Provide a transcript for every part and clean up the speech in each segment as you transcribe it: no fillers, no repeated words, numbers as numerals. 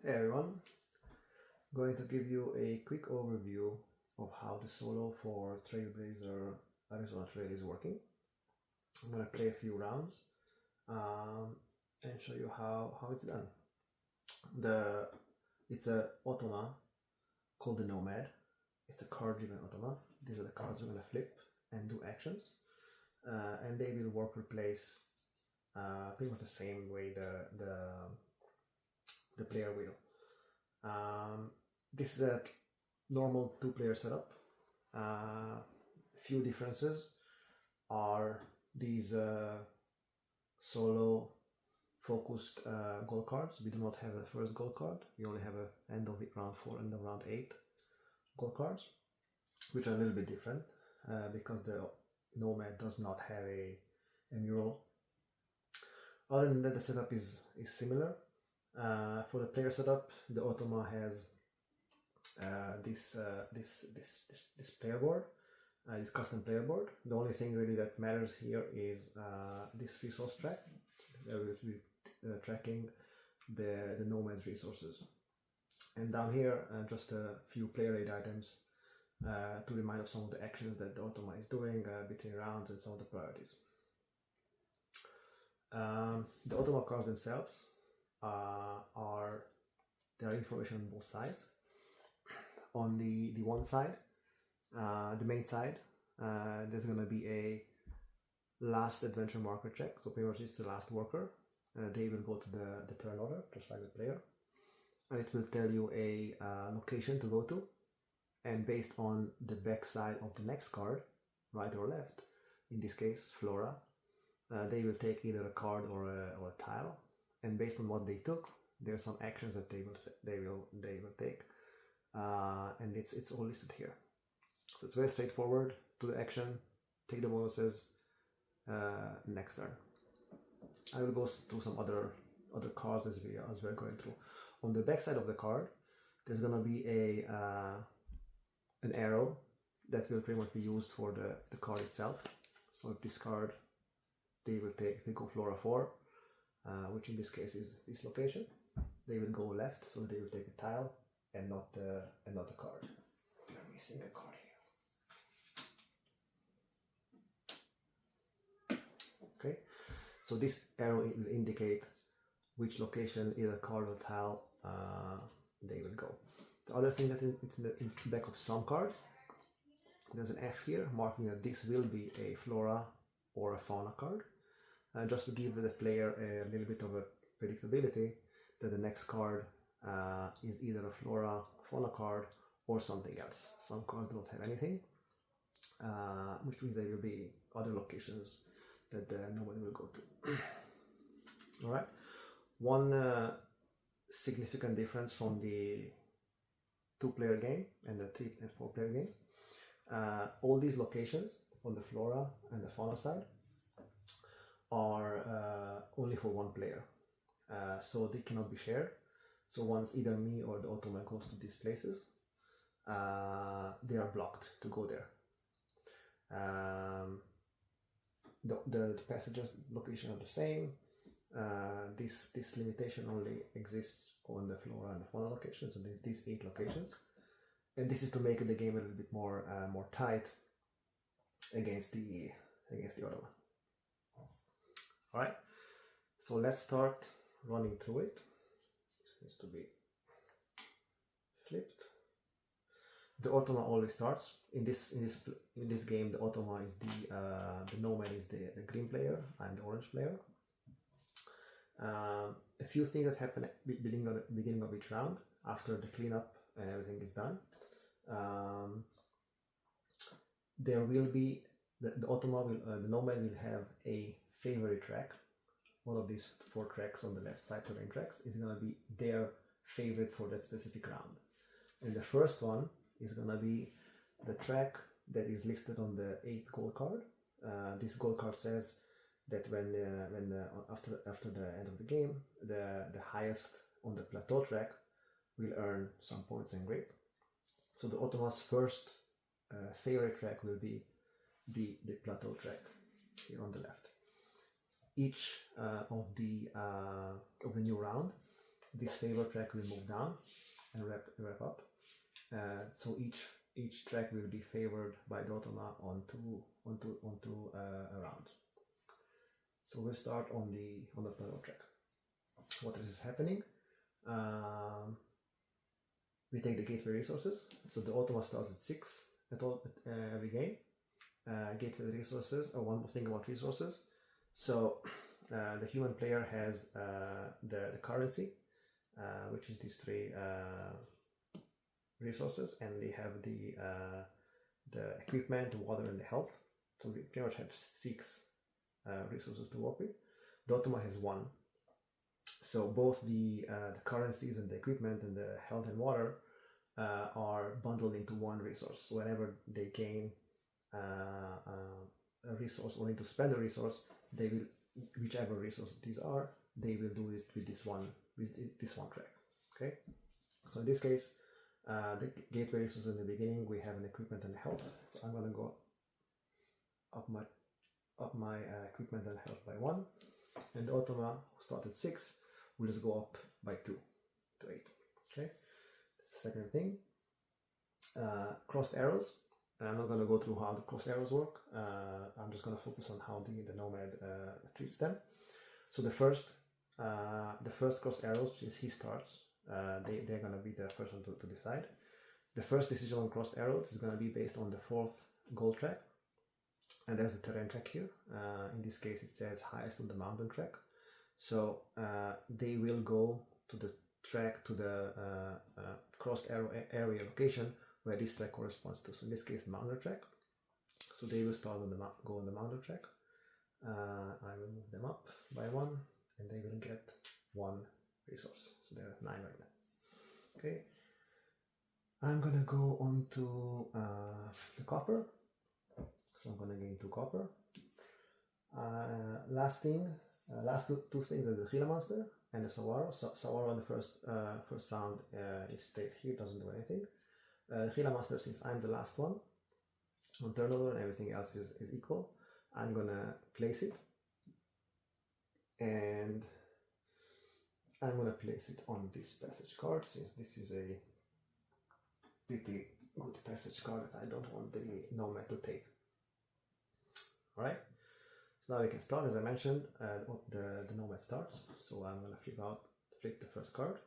Hey everyone, going to give you a quick overview of how the solo for Trailblazer Arizona Trail is working. I'm going to play a few rounds and show you how it's done. It's an automa called the Nomad. It's a card-driven automa. These are the cards we're going to flip and do actions, and they will work replace pretty much the same way the player will. This is a normal two-player setup. Few differences are these solo focused goal cards. We do not have a first goal card. We only have a end of round 4 and of round 8 goal cards, which are a little bit different because the Nomad does not have a mural. Other than that, the setup is similar. For the player setup, the automa has this player board, this custom player board. The only thing really that matters here is this resource track. We'll be tracking the Nomad's resources. And down here, just a few player aid items to remind of some of the actions that the automa is doing between rounds and some of the priorities. The automa cards themselves there are information on both sides. On the one side, the main side, there's going to be a last adventure marker check. So pretty much it's the last worker. They will go to the turn order, just like the player. It will tell you a location to go to, and based on the back side of the next card, right or left, in this case Flora, they will take either a card or a tile. And based on what they took, there are some actions that they will take, and it's all listed here. So it's very straightforward. Do the action, take the bonuses, next turn. I will go through some other cards as we're going through. On the back side of the card, there's gonna be an arrow that will pretty much be used for the card itself. So if this card, they go Flora 4. Which in this case is this location. They will go left, so they will take a tile and not the card. We're missing a card here. Okay, so this arrow will indicate which location, either card or tile, they will go. The other thing that it's in the back of some cards, there's an F here marking that this will be a Flora or a Fauna card. Just to give the player a little bit of a predictability that the next card is either a Flora, Fauna card, or something else. Some cards do not have anything, which means there will be other locations that nobody will go to. Alright, one significant difference from the 2-player game and the 3 and 4-player game, all these locations on the Flora and the Fauna side are only for one player, so they cannot be shared. So once either me or the automa goes to these places, they are blocked to go there. The passages location are the same. This limitation only exists on the Flora and the Fauna locations, so these 8 locations, and this is to make the game a little bit more tight against the automa. Alright, so let's start running through it. This needs to be flipped. The automa always starts in this game. The automa is the Nomad is the green player. I'm the orange player. A few things that happen at the beginning of each round after the cleanup and everything is done. There will be the Nomad will have a favorite track. One of these 4 tracks on the left side, terrain tracks, is going to be their favorite for that specific round. And the first one is going to be the track that is listed on the 8th goal card. This goal card says that after the end of the game, the highest on the plateau track will earn some points and grip. So the automa's first favorite track will be the plateau track here on the left. Each of the new round this favor track will move down and wrap up. So each track will be favored by the automa onto a round. So we'll start on the pedal track. What is happening? We take the gateway resources. So the automa starts at 6 at every game. Gateway resources, or one more thing about resources. So the human player has the currency, which is these 3 resources, and they have the equipment, the water, and the health. So we pretty much have 6 resources to work with. The automa has 1. So both the currencies and the equipment and the health and water are bundled into 1 resource. So whenever they gain a resource or need to spend a resource, they will, whichever resource these are, they will do it with this one track. Okay. So in this case, the gateway resources in the beginning, we have an equipment and health. So I'm gonna go up my equipment and health by 1, and the automa, who started 6, will just go up by 2 to 8. Okay, that's the second thing. Crossed arrows. I'm not going to go through how the crossed arrows work. I'm just going to focus on how the nomad treats them. So the first crossed arrows, since he starts, they're going to be the first one to decide. The first decision on crossed arrows is going to be based on the 4th goal track, and there's a terrain track here. In this case, it says highest on the mountain track. So they will go to the track, to the crossed arrow area location where this track corresponds to. So in this case, the mountain track. So they will start on go on the mountain track. I will move them up by 1, and they will get 1 resource. So they're at 9 right now. Okay. I'm gonna go on to the copper. So I'm gonna gain 2 copper. Last two things are the Gila monster and the Saguaro. So Saguaro in the first round, it stays here, doesn't do anything. Gila monster, since I'm the last one on turnover and everything else is equal, I'm gonna place it, and I'm gonna place it on this passage card, since this is a pretty good passage card that I don't want the nomad to take. Alright, so now we can start. As I mentioned, the nomad starts, so I'm gonna flip the first card.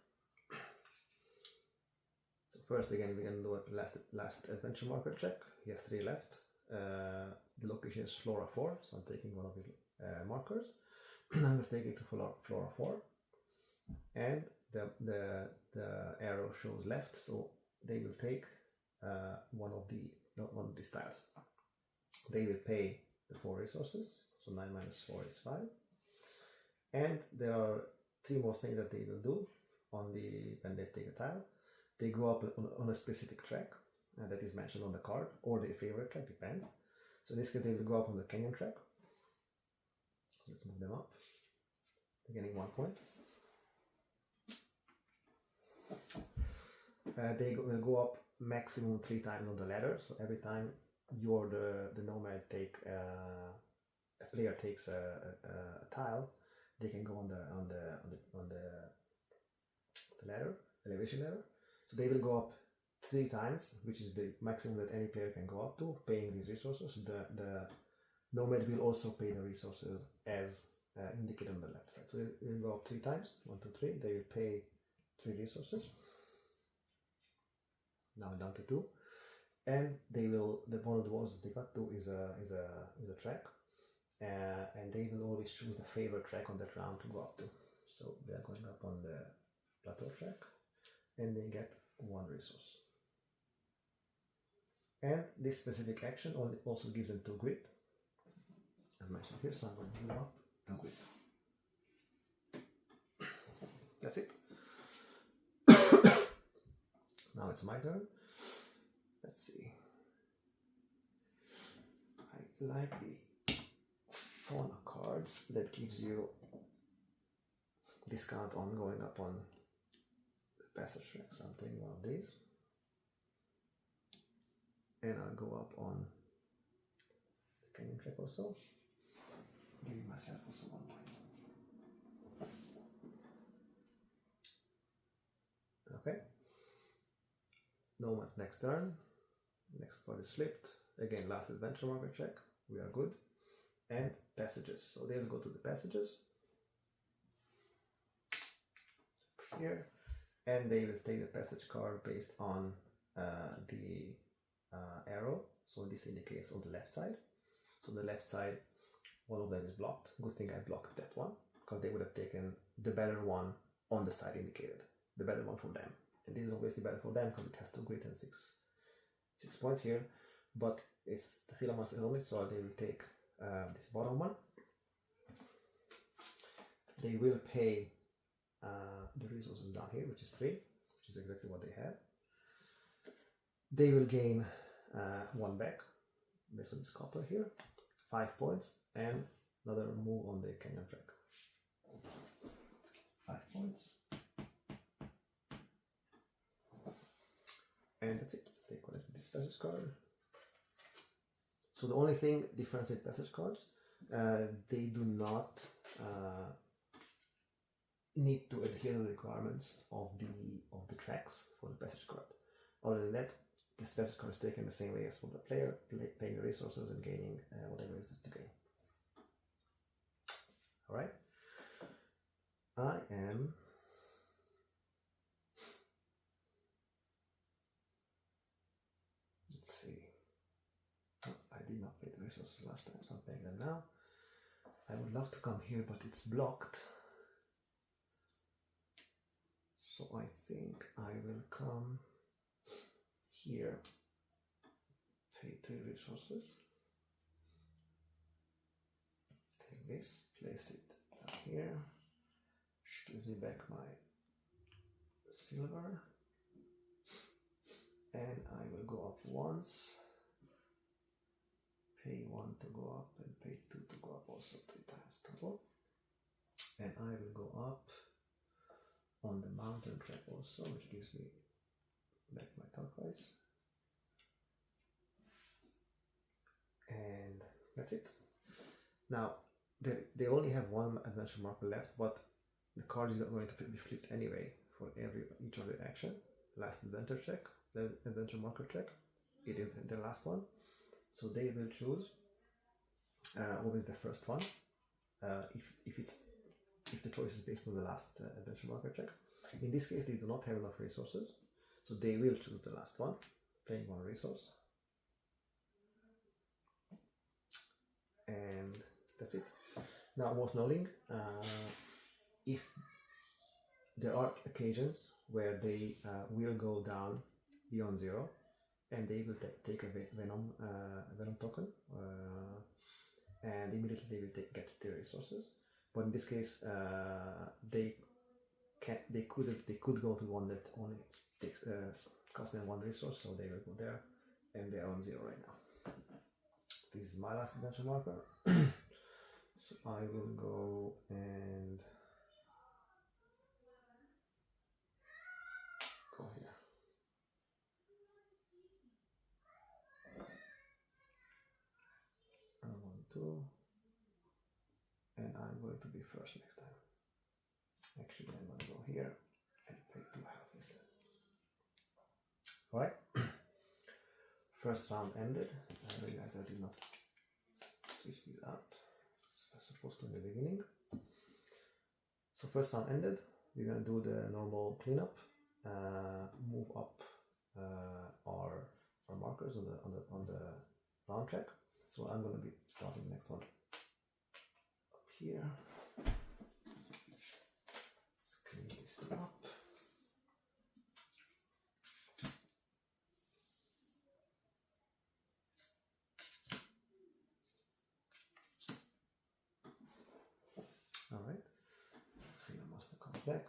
So first, again, we're gonna do a last adventure marker check. He has 3 left. The location is Flora 4, so I'm taking one of his markers. I'm gonna take it to Flora 4, and the arrow shows left, so they will take one of these tiles. They will pay the 4 resources, so 9 minus 4 is 5. And there are 3 more things that they will do when they take a tile. They go up on a specific track that is mentioned on the card, or their favorite track, depends. So in this case, they will go up on the canyon track. Let's move them up. They're getting 1 point. They will go up maximum 3 times on the ladder. So every time you're the nomad a player takes a tile, they can go on the ladder, elevation ladder. So they will go up 3 times, which is the maximum that any player can go up to, paying these resources. The nomad will also pay the resources as indicated on the left side. So they will go up 3 times, 1, 2, 3. They will pay 3 resources. Now down to 2, and they will. One of the ones they got to is a track, and they will always choose the favorite track on that round to go up to. So they are going up on the plateau track, and they get 1 resource. And this specific action also gives them 2 grit, as mentioned here. So I'm going to give up 2 grit. That's it. Now it's my turn. Let's see. I like the fauna cards that gives you discount on going up on the passage track. So I'm taking one of these, and I'll go up on the canyon track also, giving myself also 1 point. Okay. Nomad's next turn. Next card is flipped. Again, last adventure marker check. We are good. And passages. So they will go to the passages. Here. And they will take the passage card based on the arrow. So this indicates on the left side. So the left side, one of them is blocked. Good thing I blocked that one, because they would have taken the better one on the side indicated. The better one for them. And this is obviously better for them because it has 2 grit and 6 points here. But it's the Filamans only, so they will take this bottom one. They will pay the resources down here, which is 3, which is exactly what they have. They will gain 1 back based on this copper here, 5 points, and another move on the canyon track. 5 points. And that's it. They collect this passage card. So the only thing difference with passage cards, they do not need to adhere to the requirements of the tracks for the passage card. Other than that, this passage card is taken the same way as for the player, paying the resources and gaining whatever it is to gain. Alright. I am let's see. Oh, I did not pay the resources last time, so I'm paying them now. I would love to come here, but it's blocked. So I think I will come here, pay 3 resources, take this, place it down here, which gives me back my silver, and I will go up once, pay 1 to go up, and pay 2 to go up, also 3 times total, and I will go up on the mountain track also, which gives me back my turquoise. And that's it. Now, they only have 1 adventure marker left, but the card is not going to be flipped anyway for each of their action. Last adventure check, the adventure marker check. It is the last one. So they will choose always the first one. If the choice is based on the last adventure marker check. In this case, they do not have enough resources, so they will choose the last one, paying 1 resource. And that's it. Now, worth noting, if there are occasions where they will go down beyond 0, and they will take a venom token, and immediately they will get the resources. But in this case, they could go to one that only takes costs them 1 resource, so they will go there, and they are on 0 right now. This is my last adventure marker. So I will go and go here. I want to, and I'm going to be first next time. Actually, I'm going to go here and pay 2 health instead. Alright. First round ended. I realized I did not switch these out. So I was supposed to in the beginning. So first round ended. We're going to do the normal cleanup. Move up our markers on the round track. So I'm going to be starting the next one up here. Let's clean this thing up. Alright, Freedom Master comes back,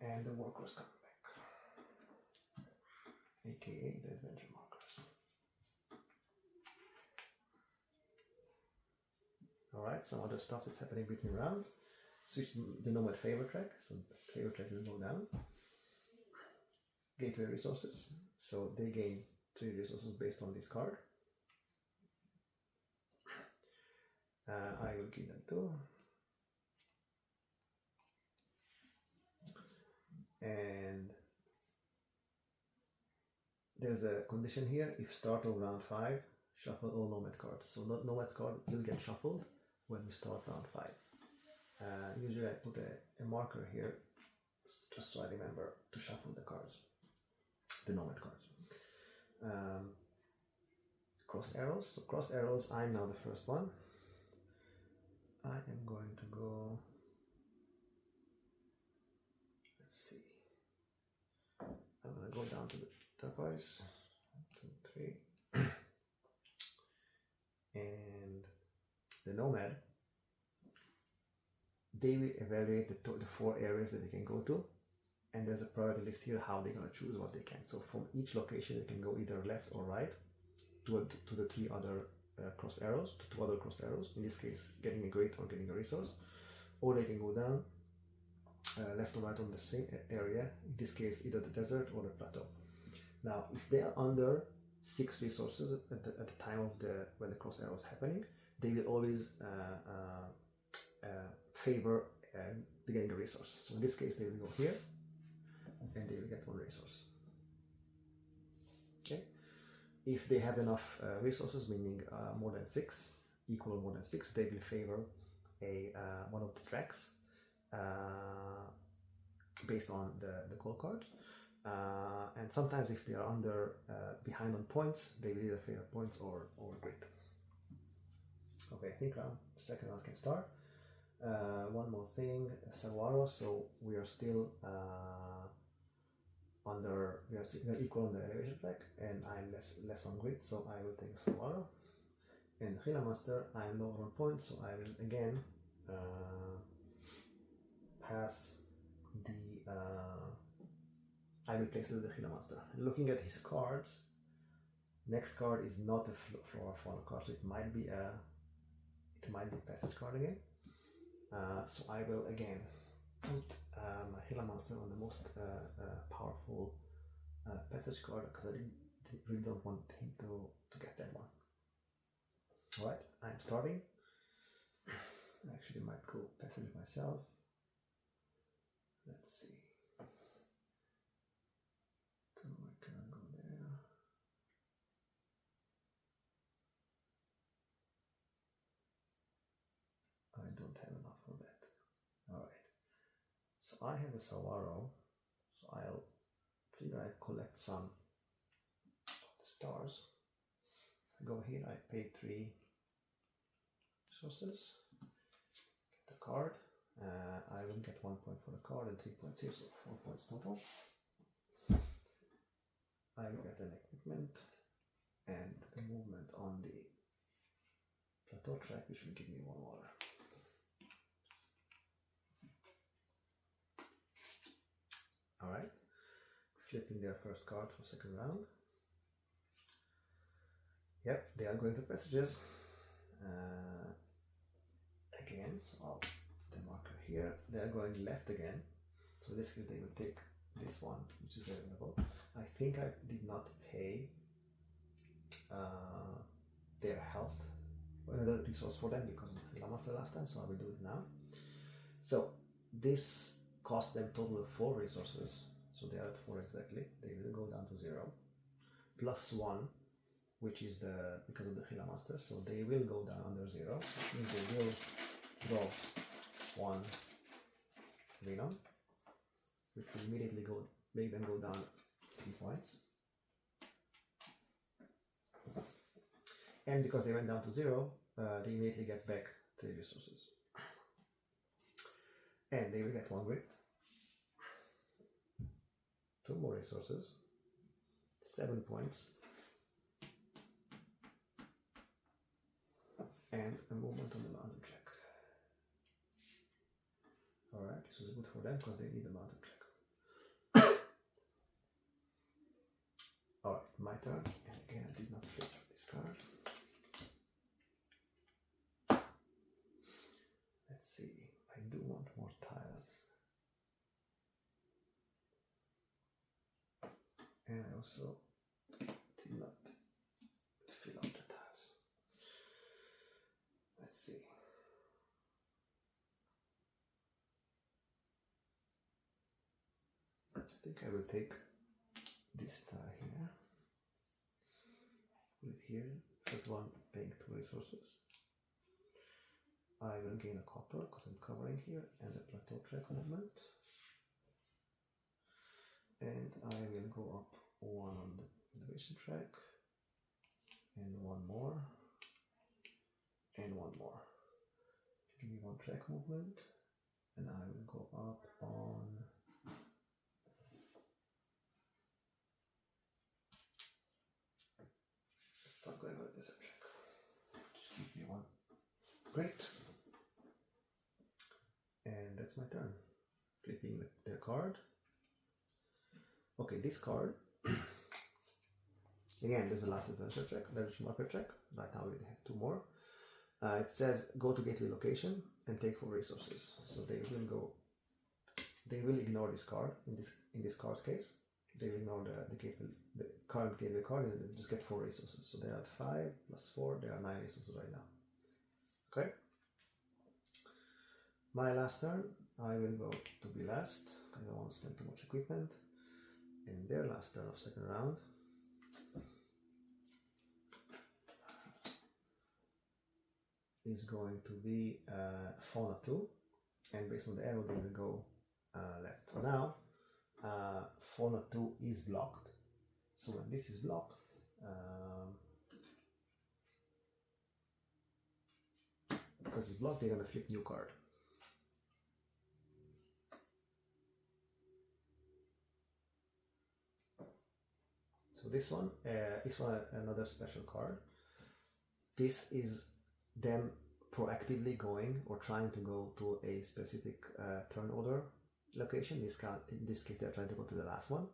and the workers come back, aka the adventure markers. Alright, some other stuff that's happening between rounds. Switch the nomad favor track, so the favor track will go down. Gateway resources, so they gain 3 resources based on this card. I will give them 2. and there's a condition here: if start of round 5, shuffle all nomad cards. So nomad card will get shuffled when we start round 5. Usually I put a marker here just so I remember to shuffle the cards, the nomad cards. Crossed arrows. So crossed arrows, I'm now the first one. I am going to go, let's see, I'm going to go down to the turquoise, 1, 2, 3, and the nomad, they will evaluate the 4 areas that they can go to, and there's a priority list here how they're going to choose what they can. So from each location they can go either left or right to the 3 other crossed arrows, to 2 other crossed arrows, in this case getting a grid or getting a resource, or they can go down left or right on the same area, in this case either the desert or the plateau. Now if they are under 6 resources at the time of when the cross arrow is happening, they will always favor getting a resource. So in this case they will go here and they will get 1 resource. Okay. If they have enough resources, meaning more than 6, equal or more than 6, they will favor one of the tracks based on the goal cards. And sometimes if they are behind on points, they will either favor points or grid. Okay, I think second round can start. One more thing, Saguaro. So we are still equal on the elevation track, and I'm less on grid, so I will take Saguaro. And Gila Master, I'm lower on points, so I will again pass the. I will place it with the Gila Master. Looking at his cards, next card is not a Flora Fauna card, so it might be a passage card again. So I will again put my Gila Master on the most powerful passage card, because I really don't want him to get that one. Alright, I'm starting. I actually might go passage myself. Let's see. I cannot go there. I don't have enough for that. Alright. So I have a Saguaro. So I'll figure I collect some of the stars. So I go here, I pay 3 resources, get the card. I will get 1 point for the card and 3 points here, so 4 points total. I will get an equipment and a movement on the plateau track, which will give me 1 water. Alright, flipping their first card for second round. Yep, they are going to passages. Again, so I'll put the marker here. They are going left again. So in this case they will take this one, which is available. I think I did not pay their health, another resource for them, because of the Master last time, so I will do it now. So this cost them total of 4 resources, so they are at 4 exactly. They will go down to 0, plus 1, which is because of the Gila Master, so they will go down under 0, which means they will draw 1 Venom, which will immediately make them go down 3 points. And because they went down to 0, they immediately get back 3 resources. And they will get 1 grid, 2 more resources, 7 points, and a movement on the mountain track. Alright, this was good for them because they need a mountain track. Alright, my turn, and again I did not flip this card. Let's see, I do want more tiles. And I also did not fill up the tiles. Let's see. think I will take this tile here, put it here, first one paying 2 resources. I will gain a copper because I'm covering here, and a plateau track movement. And I will go up 1 on the elevation track, and 1 more, and 1 more. Give me 1 track movement, and I will go up on start going on this track. Just give me 1. Great. And that's my turn. Flipping their card. Okay, this card. Again, there's a last adventure check, adventure marker check. Right now we have 2 more. It says go to gateway location and take 4 resources. So they will go. They will ignore this card in this card's case. They will ignore the current gateway card, and they'll just get 4 resources. So they are at 5 plus 4. There are 9 resources right now. Okay. My last turn, I will go to be last. I don't want to spend too much equipment. And their last turn of second round is going to be fauna 2, and based on the arrow they will go left. So now fauna 2 is blocked. So when this is blocked, because it's blocked, they're going to flip new card. So this one is another special card. This is them proactively going or trying to go to a specific turn order location. In this case, they're trying to go to the last one.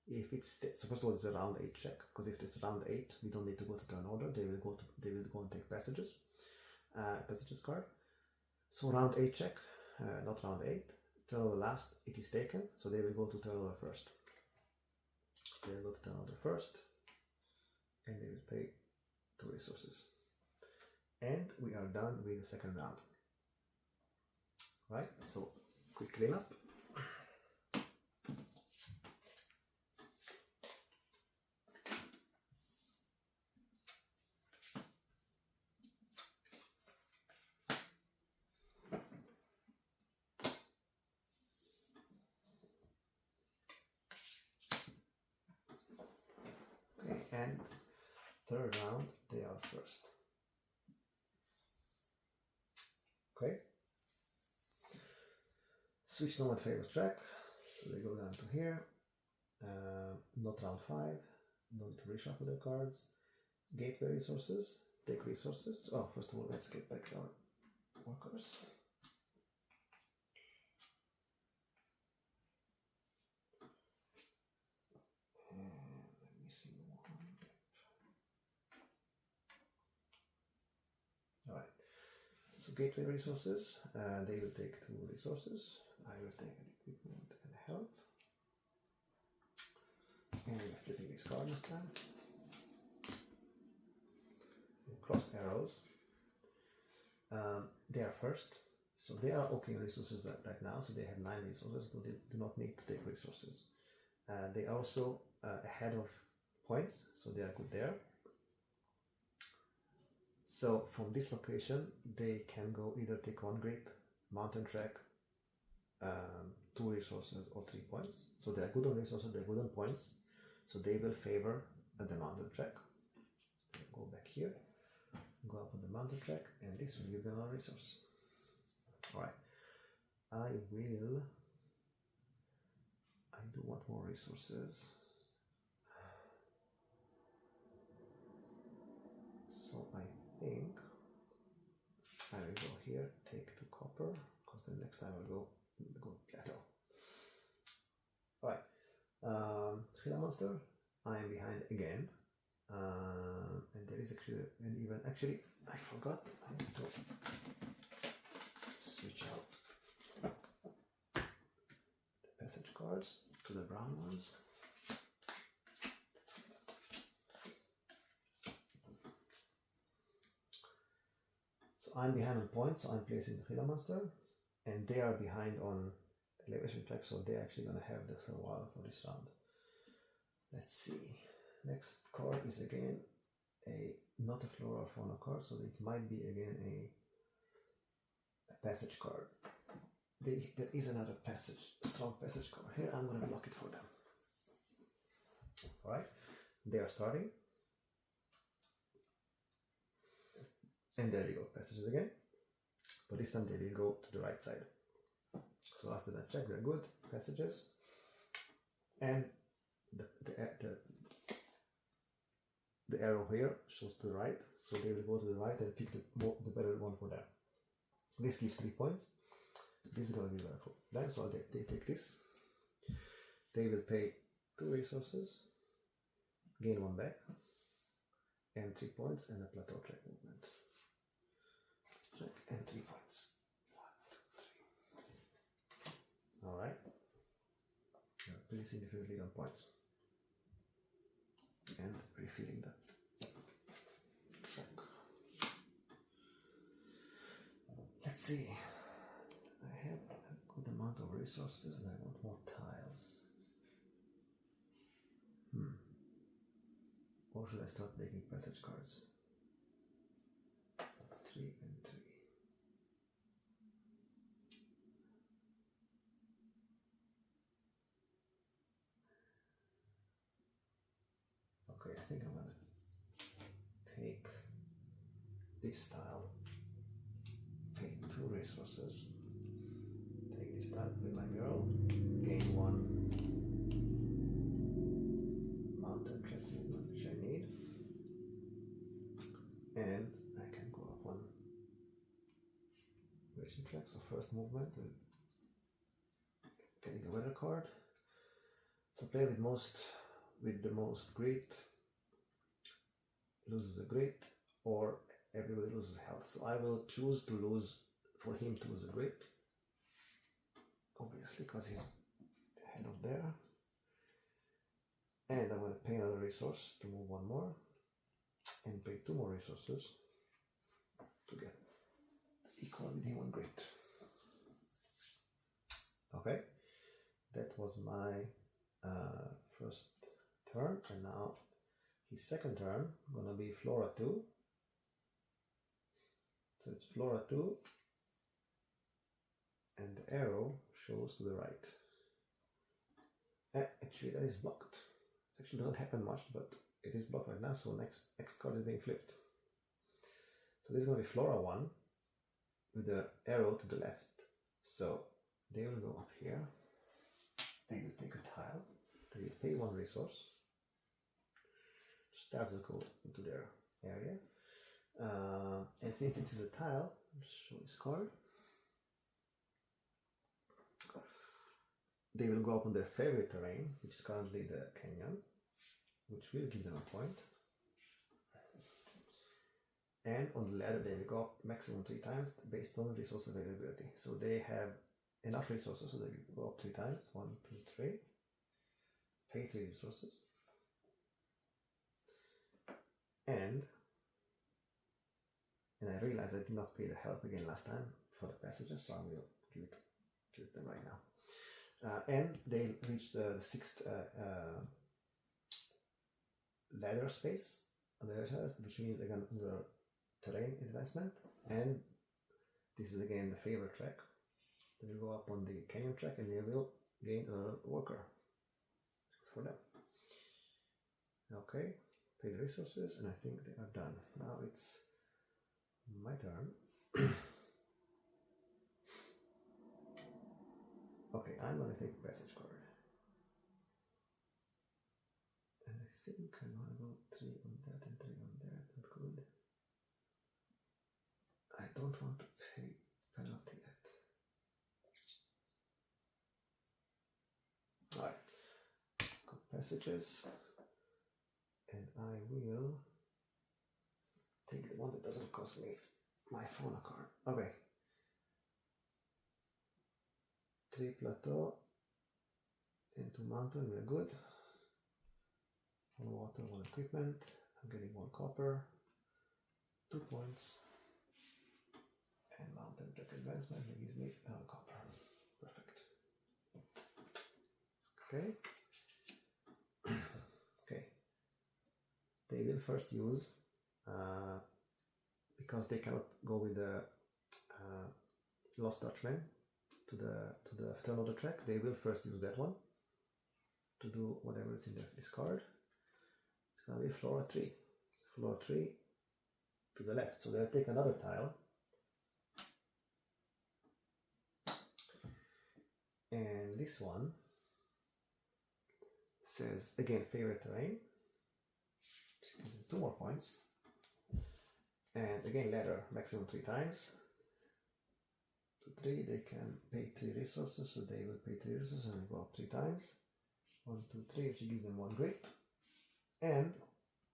If it's so, first of all, it's a round 8 check, because if it's round 8, we don't need to go to turn order. They will go and take passages card. So round 8 check, not round 8. Turn order last, it is taken. So they will go to turn order first. They will go to turn order first, and they will pay 2 resources. And we are done with the second round. Right, so quick cleanup. Okay, and third round, they are first. Okay. Switch nomad favors track, so they go down to here. Not round 5, no need to reshuffle their cards. Gateway resources, take resources. Oh, first of all, let's get back to our workers. And I'm missing 1. Alright, so gateway resources, they will take 2 resources. I will take an equipment and health. And we're flipping this card this time. And cross arrows. They are first. So they are okay resources right now. So they have 9 resources. So they do not need to take resources. They are also ahead of points. So they are good there. So from this location, they can go either take 1 grid, mountain trek, 2 resources, or 3 points. So they are good on resources, they are good on points. So they will favor the mountain trek. Go back here, go up on the mountain trek, and this will give them a resource. Alright, I do want more resources. So I think I will go here, take 2 copper, because the next time I'll go plateau. Alright, Thriller Monster, I am behind again. And there is actually an even, I forgot, I need to switch out the passage cards to the brown ones. So I'm behind on points, so I'm placing the Thriller Monster, and they are behind on elevation track, so they're actually gonna have the survival for this round. Let's see. Next card is again not a flora or fauna card, so it might be again a passage card. There is another strong passage card here. I'm gonna block it for them. Alright, they are starting. And there we go, passages again. But this time they will go to the right side. So after that check, they're good, passages. And the arrow here shows to the right, so they will go to the right and pick the better one for them. This gives 3 points. So this is going to be better for them, so they take this. They will pay 2 resources, gain 1 back, and 3 points, and a plateau track movement. Check and 3 points. 1, 2, 3. Alright. Pretty significantly on points. And refilling that check. Let's see. I have a good amount of resources and I want more tiles. Or should I start making passage cards? 3 and 3. Okay, I think I'm gonna take this tile, pay 2 resources, take this tile, put in my mural, gain 1 mountain track movement, which I need, and I can go up 1 elevation track. So first movement with getting the weather card. So play with the most grit loses a grit, or everybody loses health. So I will choose to lose, for him to lose a grit, obviously, because he's ahead of there. And I'm going to pay another resource to move 1 more, and pay 2 more resources to get equal with him on grit. Okay, that was my first turn, and now his second turn gonna be Flora 2. So it's Flora 2, and the arrow shows to the right. Actually, that is blocked. It actually doesn't happen much, but it is blocked right now. So next card is being flipped. So this is gonna be Flora 1 with the arrow to the left. So they will go up here. They will take a tile. They will pay 1 resource. Stars will go into their area. And since it is a tile, I'll show this card. They will go up on their favorite terrain, which is currently the canyon, which will give them a point. And on the ladder, they will go up maximum 3 times based on resource availability. So they have enough resources, so they will go up 3 times. 1, 2, 3. Pay 3 resources. And I realized I did not pay the health again last time for the passages, so I will give it them right now. And they reach the 6th ladder space on the other, which means again under terrain advancement, and this is again the favorite track. They will go up on the canyon track and they will gain another worker for them. Okay, pay the resources, and I think they are done. Now it's my turn. Okay, I'm gonna take a passage card. And I think I wanna go 3 on that and 3 on that. Not good. I don't want to pay penalty yet. Alright. Go passages. And I will take the one that doesn't cost me my fauna card. Okay. 3 plateau and 2 mountain, we're good. 1 water, 1 equipment. I'm getting 1 copper, 2 points, and mountain track advancement that gives me another copper. Perfect. Okay. Okay. They will first use, because they cannot go with the Lost Dutchman to the turn of the track, they will first use that one to do whatever is in this card. It's gonna be floor 3. Floor 3 to the left. So they'll take another tile. And this one says, again, favorite terrain. 2 more points. And again, ladder, maximum 3 times. 2, 3, they can pay 3 resources, so they will pay 3 resources and go up 3 times. 1, 2, 3, which gives them 1 grid. And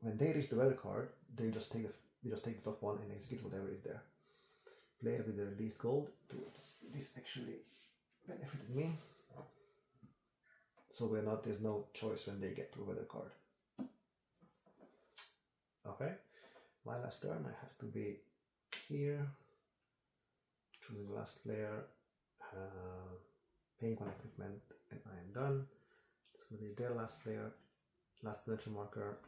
when they reach the weather card, they just take the top one and execute whatever is there. Player with the least gold. This actually benefited me. So there's no choice when they get to a weather card. Okay, my last turn, I have to be here, choosing the last player, paying 1 equipment, and I am done. It's going to be their last player, last adventure marker.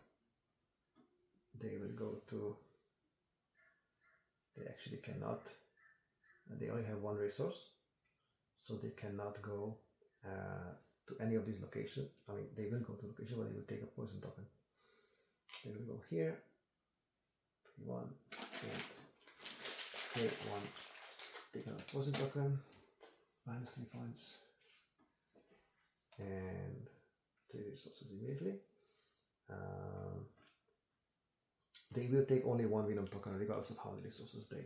They will go to, they actually cannot, they only have 1 resource, so they cannot go to any of these locations. I mean, they will go to location, but they will take a poison token. They will go here, pay 1, and pay 1, take another poison token, minus 3 points, and 3 resources immediately. They will take only 1 venom token regardless of how many resources they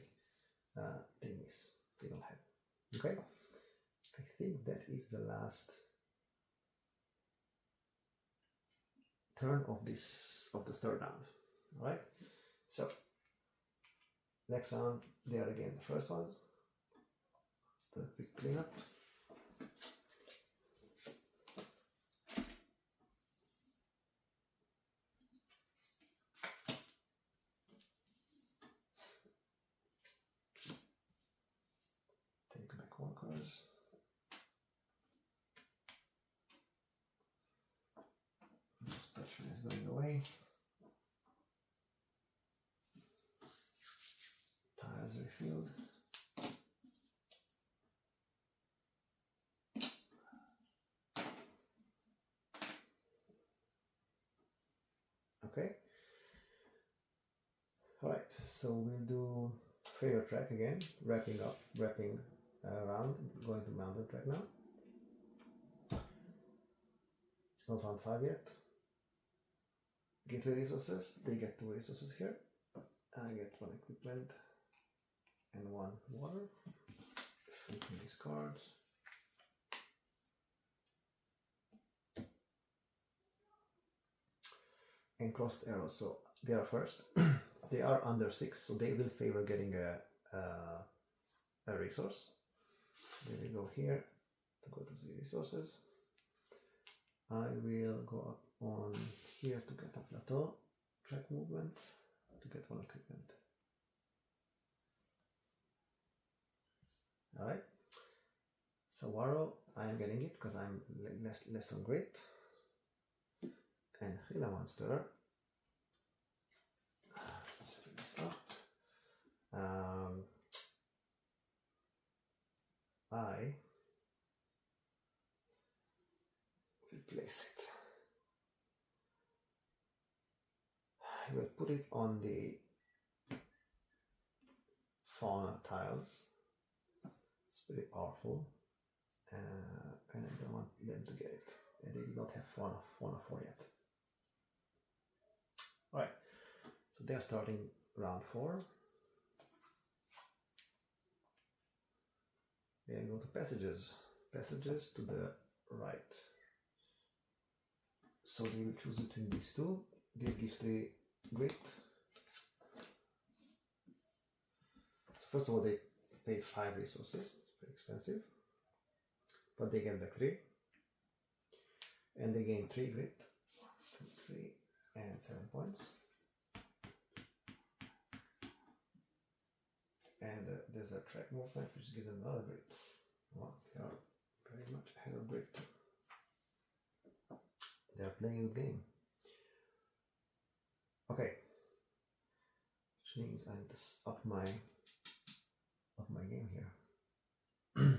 miss. They don't have. Okay, I think that is the last turn of the third round. All right. So next round, they are again the first ones. It's the quick cleanup. Take back walkers. This Dutchman is going away. Tiles refilled. Okay. All right. So we'll do favorite track again, wrapping around, going to mountain track now. It's not round 5 yet. Gateway resources, they get 2 resources here. I get 1 equipment and 1 water. Flipping these cards. And crossed arrows, so they are first. They are under 6, so they will favor getting a resource. They will go here to go to the resources. I will go up on here to get a plateau, track movement, to get 1 equipment. Alright, so Warrow, I am getting it because I'm less on grid. And Gila Monster, let's fill this up. I will place it. I will put it on the fauna tiles. It's very powerful, and I don't want them to get it. And they did not have fauna 4 yet. Alright, so they are starting round 4. They go to passages to the right. So they will choose between these 2. This gives 3 grit. So first of all, they pay 5 resources. It's very expensive, but they get back 3, and they gain 3 grit. 1, 2, 3, and 7 points. And there's a track movement which gives them another grit. Well, they are very much ahead of grit. playing a good game. Okay, which means I need to up my game here. Let's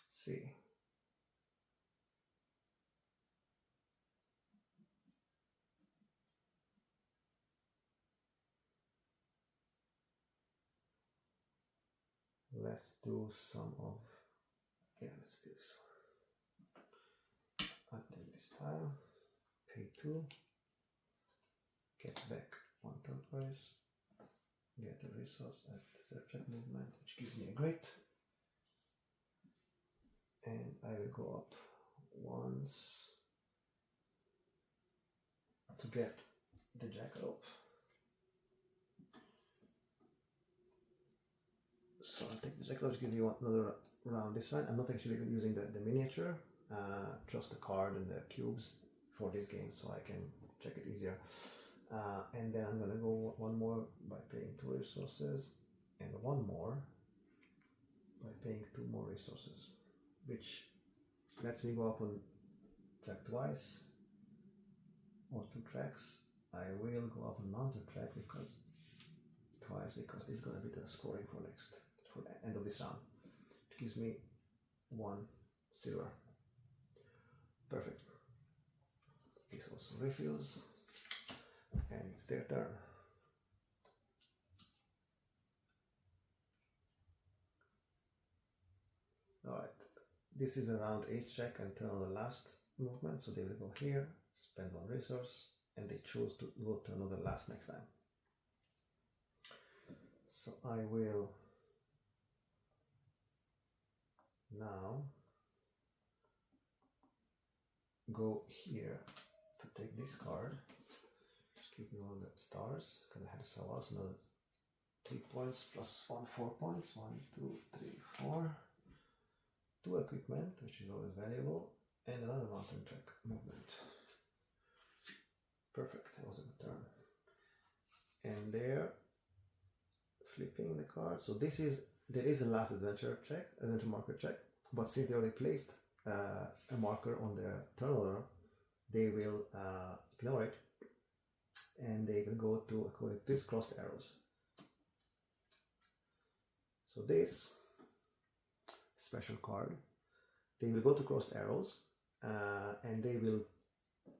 see. Let's do some of, let's do this one. I'll take this tile, pay 2, get back 1 turquoise, get a resource at the subtract movement, which gives me a grit, and I will go up once to get the jackalope. So I'll take the jackalope, give you another round this one. I'm not actually using the miniature, just the card and the cubes for this game, so I can check it easier. And then I'm gonna go one more by paying 2 resources, and one more by paying 2 more resources, which lets me go up on track twice, or 2 tracks. I will go up on mountain track twice because this is gonna be the scoring for the end of this round. It gives me 1 silver. Perfect. This also refills, and it's their turn. Alright, this is a round 8 check and turn on the last movement, so they will go here, spend 1 resource, and they choose to go to another last next time. So I will now go here to take this card. Just give me all the stars, because I had to sell us another 3 points plus 1, 4 points. 1, 2, 3, 4. 2 equipment, which is always valuable, and another mountain track movement. Perfect, that was a good turn. And they're flipping the card. So there is a last adventure marker check, but since they already placed a marker on their turn order, they will ignore it, and they will go to, according to this, crossed arrows. So this special card, they will go to crossed arrows, and they will,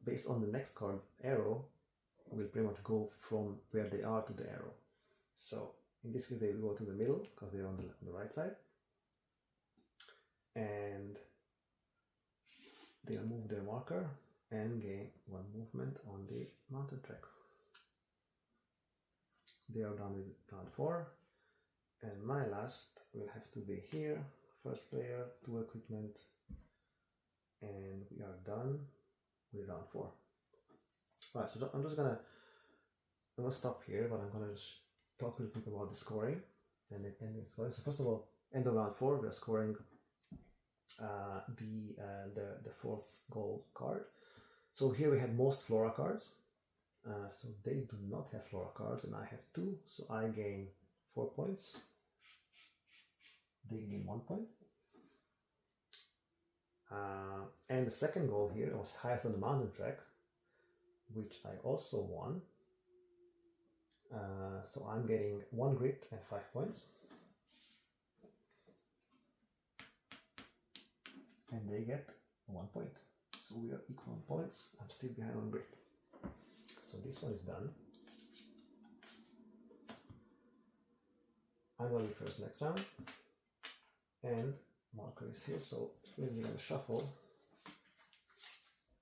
based on the next card arrow, will pretty much go from where they are to the arrow. So in this case they will go to the middle because they're on the right side, and they'll move their marker and gain 1 movement on the mountain track. They are done with round 4, and my last will have to be here. First player, 2 equipment, and we are done with round 4. Alright, so I'm gonna stop here, but I'm gonna just talk real quick about the scoring and the ending scoring. So first of all, end of round 4, we are scoring the 4th goal card. So here we had most flora cards. So they do not have flora cards, and I have 2, so I gain 4 points. They gain 1 point. And the second goal here was highest on the mountain track, which I also won. So I'm getting 1 grit and 5 points. And they get 1 point. So we are equal on points. I'm still behind on grit. So this one is done. I'm going to be first next round. And marker is here, so we're going to shuffle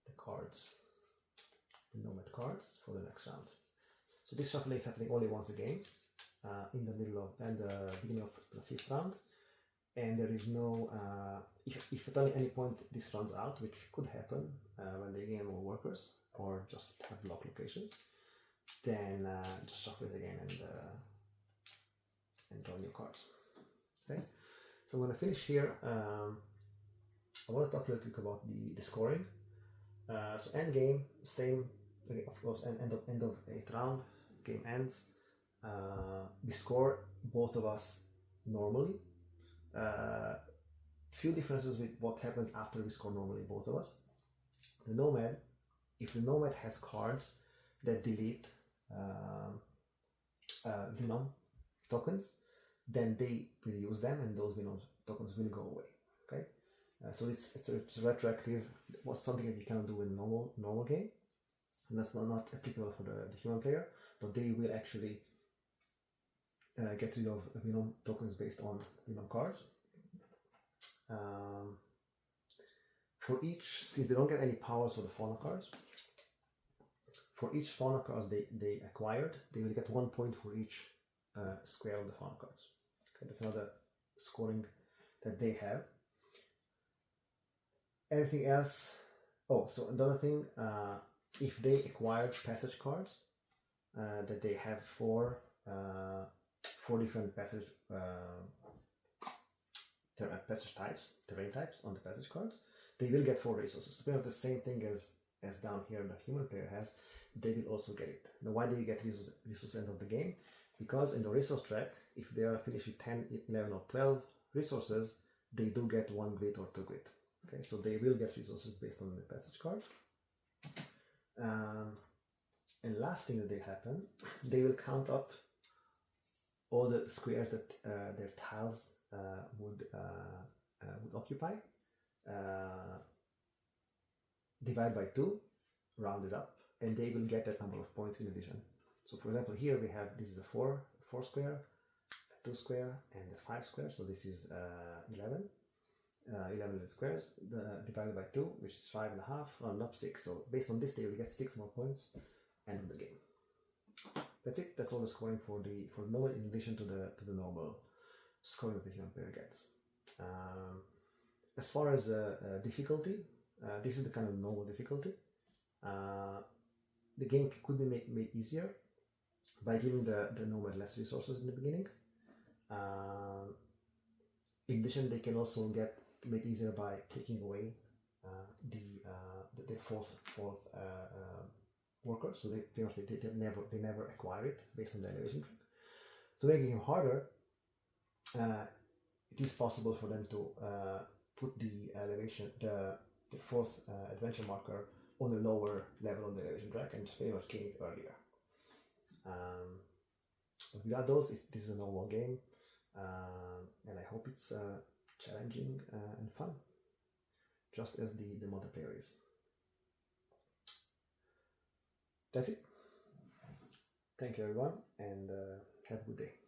the cards, the nomad cards, for the next round. So this shuffle is happening only once a game, in the middle of and the beginning of the 5th round, and there is no if at any point this runs out, which could happen when they gain more workers or just have block locations, then just shuffle it again and draw new cards. Okay. So I'm going to finish here. I want to talk a little bit about the scoring. So end game, same, of course, end of 8th round, game ends. We score, both of us, normally. few differences with what happens after we score normally, both of us. The Nomad, if the Nomad has cards that delete Venom tokens, then they will use them and those Venom tokens will go away. Okay, so it's retroactive. It was something that you cannot do in normal game, and that's not applicable for the human player, but they will actually get rid of Venom tokens based on Venom cards. For each, since they don't get any powers for the fauna cards, for each fauna cards they acquired, they will get 1 point for each square of the fauna cards. Okay, that's another scoring that they have. Anything else? Oh, so another thing, if they acquired passage cards, that they have four different passage types, terrain types on the passage cards, they will get 4 resources. So we have the same thing as down here the human player has. They will also get it. Now, why do you get resources end of the game? Because in the resource track, if they are finished with 10, 11, or 12 resources, they do get 1 grid or 2 grid. Okay, so they will get resources based on the passage card. And last thing that will happen, they will count up all the squares that their tiles would occupy, divide by 2, round it up, and they will get that number of points in addition. So for example, here we have, this is a 4 square, a 2 square, and a 5 square, so this is 11 squares divided by 2, which is 5.5, round up 6. So based on this, they will get 6 more points end of the game. That's it. That's all the scoring for normal, in addition to the normal scoring that the human player gets. As far as difficulty, this is the kind of normal difficulty. The game could be made easier by giving the nomad less resources in the beginning. In addition, they can also get made easier by taking away the fourth worker, so they never acquire it based on the elevation track. To make it harder, it is possible for them to put the elevation, the fourth adventure marker on a lower level on the elevation track and just pretty much gain it earlier. But without those, this is a normal game, and I hope it's challenging and fun, just as the multiplayer is. That's it. Thank you everyone, and have a good day.